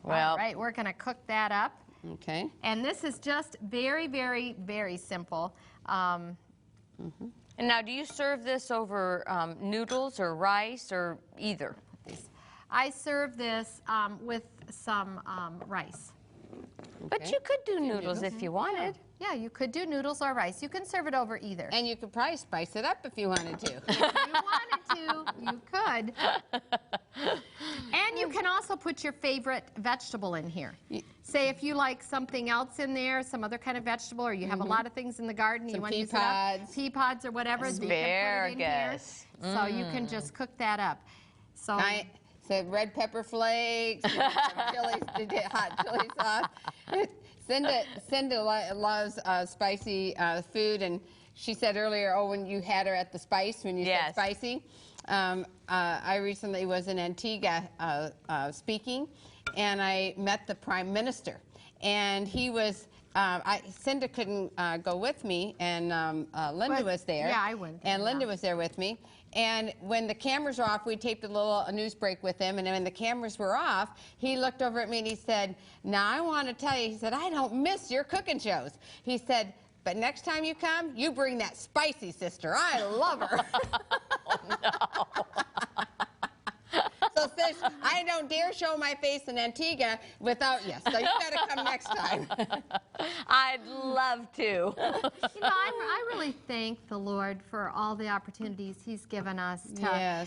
Well, All right, we're going to cook that up. Okay. And this is just very, very, very simple. and now do you serve this over noodles or rice or either? I serve this with some rice. But you could do noodles if you wanted. Yeah, you could do noodles or rice. You can serve it over either. And you could probably spice it up if you wanted to. If you wanted to, you could. And you can also put your favorite vegetable in here. Say if you like something else in there, some other kind of vegetable, or you have a lot of things in the garden, Some you want to use it pea up, pods. pea pods or whatever, you can put it in here. Asparagus. So you can just cook that up. So So red pepper flakes, hot chili sauce. Cinda loves spicy food, and she said earlier, oh, when you had her at the Spice, when you said spicy. I recently was in Antigua speaking, and I met the Prime Minister, and he was. Cinda couldn't go with me, and Linda was there. Yeah, I went. And Linda was there with me. And when the cameras were off, we taped a little news break with him. And when the cameras were off, he looked over at me and he said, "Now I want to tell you," he said, "I don't miss your cooking shows." He said, "But next time you come, you bring that spicy sister. I love her." Oh, no. So sis, I don't dare show my face in Antigua without you. So you got to come next time. I'd love to. You know, I really thank the Lord for all the opportunities He's given us to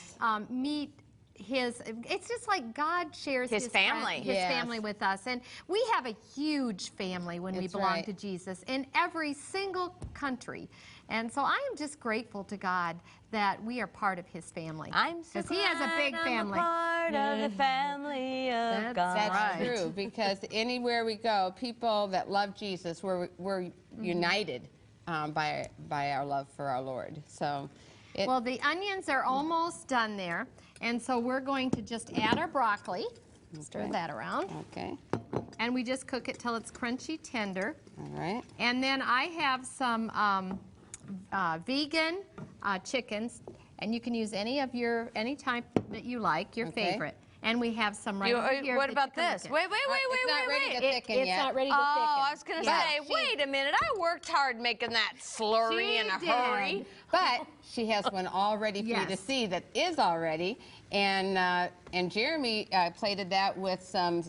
meet it's just like God shares His family. His Yes. family with us. And we have a huge family when we That's belong right. to Jesus in every single country. And so I am just grateful to God that we are part of his family. I'm so Because he has a big glad family. I'm a part of the family of That's God. That's right. true, because anywhere we go, people that love Jesus, we're united by our love for our Lord. So, Well, the onions are almost done there. And so we're going to just add our broccoli. Stir Okay. that around. okay, And we just cook it till it's crunchy tender. all right. And then I have some vegan chickens, and you can use any type that you like, your Okay. favorite. And we have some right over here. What that about you can this? look at. Wait, It's not ready to thicken It's yet. not ready to thicken. Oh, I was going to Yeah. say, wait a minute. I worked hard making that slurry She in a did. hurry. But she has one all ready for you to Yes. see that is all ready. And Jeremy plated that with some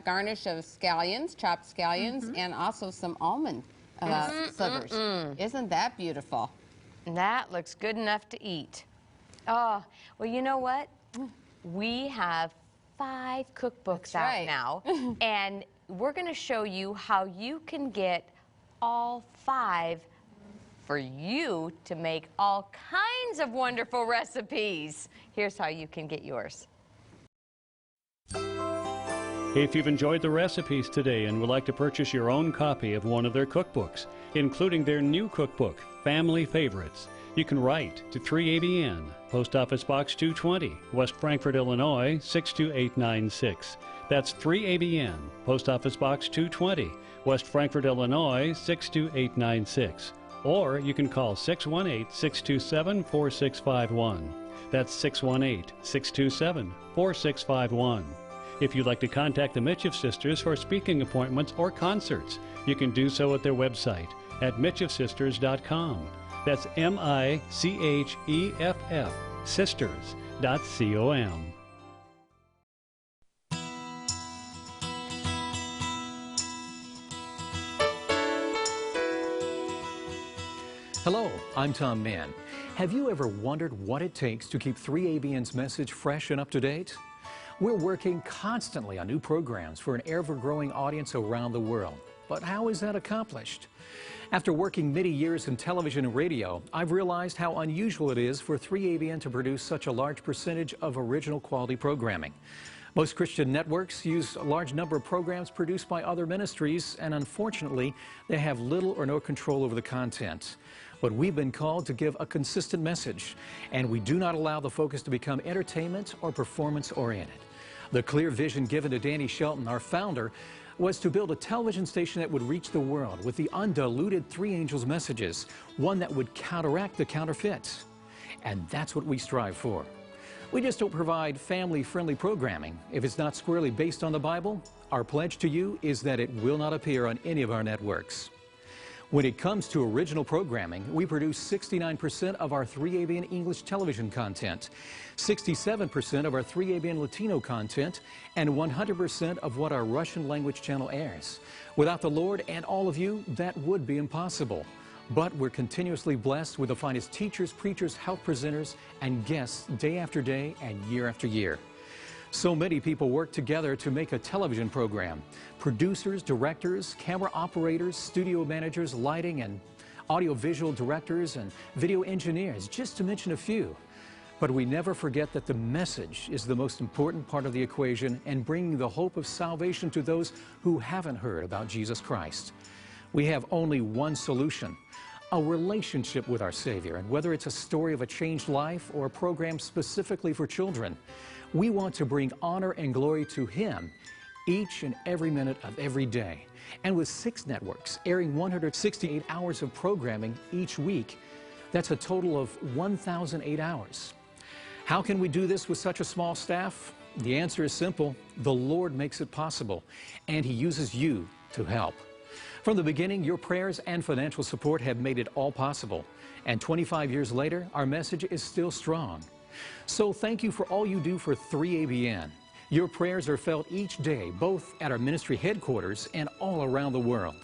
garnish of scallions, chopped scallions, and also some almond slivers. Isn't that beautiful? That looks good enough to eat. Oh, well, you know what? We have 5 cookbooks That's out right. now, and we're going to show you how you can get all 5 for you to make all kinds of wonderful recipes. Here's how you can get yours. If you've enjoyed the recipes today and would like to purchase your own copy of one of their cookbooks, including their new cookbook, Family Favorites, you can write to 3ABN, Post Office Box 220, West Frankfort, Illinois 62896. That's 3ABN, Post Office Box 220, West Frankfort, Illinois 62896. Or you can call 618-627-4651. That's 618-627-4651. If you'd like to contact the Micheff sisters for speaking appointments or concerts, you can do so at their website at micheffsisters.com. That's MICHEFF, sisters.com. Hello, I'm Tom Mann. Have you ever wondered what it takes to keep 3ABN's message fresh and up to date? We're working constantly on new programs for an ever-growing audience around the world. But how is that accomplished? After working many years in television and radio, I've realized how unusual it is for 3ABN to produce such a large percentage of original quality programming. Most Christian networks use a large number of programs produced by other ministries, and unfortunately, they have little or no control over the content. But we've been called to give a consistent message, and we do not allow the focus to become entertainment or performance-oriented. The clear vision given to Danny Shelton, our founder, was to build a television station that would reach the world with the undiluted Three Angels messages, one that would counteract the counterfeit. And that's what we strive for. We just don't provide family-friendly programming. If it's not squarely based on the Bible, our pledge to you is that it will not appear on any of our networks. When it comes to original programming, we produce 69% of our 3ABN English television content, 67% of our 3ABN Latino content, and 100% of what our Russian language channel airs. Without the Lord and all of you, that would be impossible. But we're continuously blessed with the finest teachers, preachers, health presenters, and guests day after day and year after year. So many people work together to make a television program. Producers, directors, camera operators, studio managers, lighting and audiovisual directors, and video engineers, just to mention a few. But we never forget that the message is the most important part of the equation in bringing the hope of salvation to those who haven't heard about Jesus Christ. We have only one solution: a relationship with our Savior. And whether it's a story of a changed life or a program specifically for children, we want to bring honor and glory to Him each and every minute of every day. And with 6 networks airing 168 hours of programming each week, that's a total of 1,008 hours. How can we do this with such a small staff? The answer is simple: the Lord makes it possible, and He uses you to help. From the beginning, your prayers and financial support have made it all possible. And 25 years later, our message is still strong. So thank you for all you do for 3ABN. Your prayers are felt each day, both at our ministry headquarters and all around the world.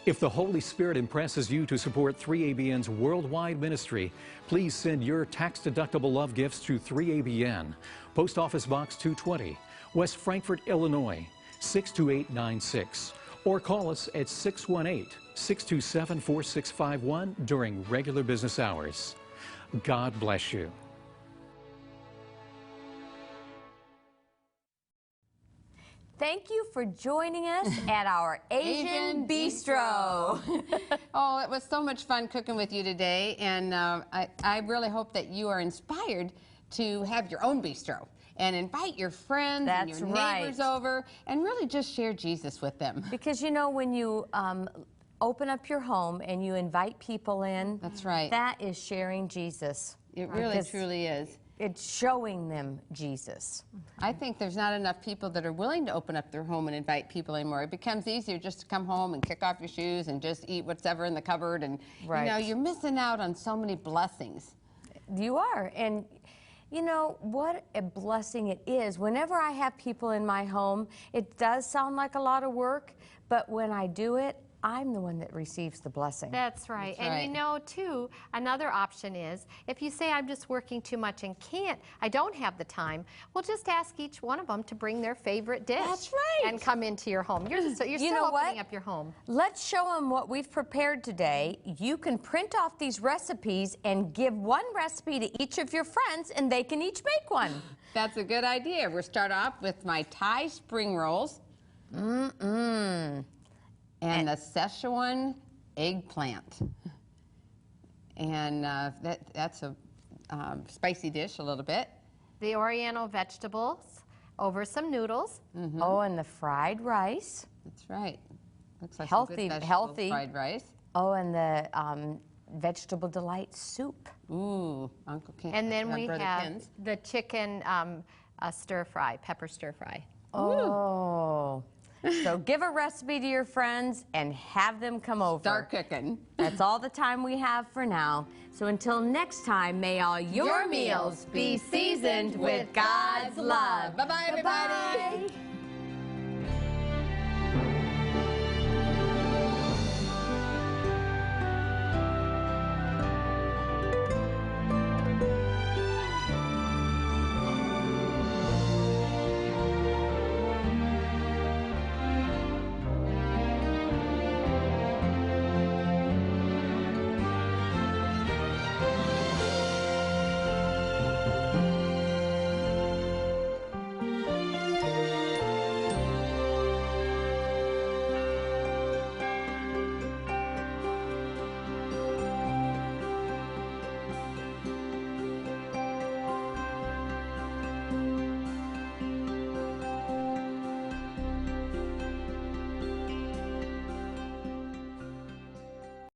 If the Holy Spirit impresses you to support 3ABN's worldwide ministry, please send your tax-deductible love gifts to 3ABN, Post Office Box 220, West Frankfort, Illinois, 62896. Or call us at 618-627-4651 during regular business hours. God bless you. Thank you for joining us at our Asian Bistro. Oh, it was so much fun cooking with you today, and I really hope that you are inspired to have your own bistro and invite your friends and your neighbors over and really just share Jesus with them. Because you know, when you open up your home and you invite people in, that's right. That is sharing Jesus. It really truly is. It's showing them Jesus. I think there's not enough people that are willing to open up their home and invite people anymore. It becomes easier just to come home and kick off your shoes and just eat whatever in the cupboard, and you know, you're missing out on so many blessings. You are, and you know what a blessing it is. Whenever I have people in my home, it does sound like a lot of work, but when I do it, I'm the one that receives the blessing. That's right. And you know, too, another option is, if you say, I'm just working too much and I don't have the time, well, just ask each one of them to bring their favorite dish. That's right. And come into your home. You're still opening up your home. Let's show them what we've prepared today. You can print off these recipes and give one recipe to each of your friends, and they can each make one. That's a good idea. We'll start off with my Thai spring rolls. And the Szechuan eggplant. And that's a spicy dish a little bit. The Oriental vegetables over some noodles. Oh, and the fried rice. That's right. Looks like healthy fried rice. Oh, and the vegetable delight soup. Ooh, Uncle Ken. And then we have the chicken stir fry, pepper stir fry. Oh. So give a recipe to your friends and have them come over. Start cooking. That's all the time we have for now. So until next time, may all your meals be seasoned with God's love. Bye-bye, everybody. Bye-bye.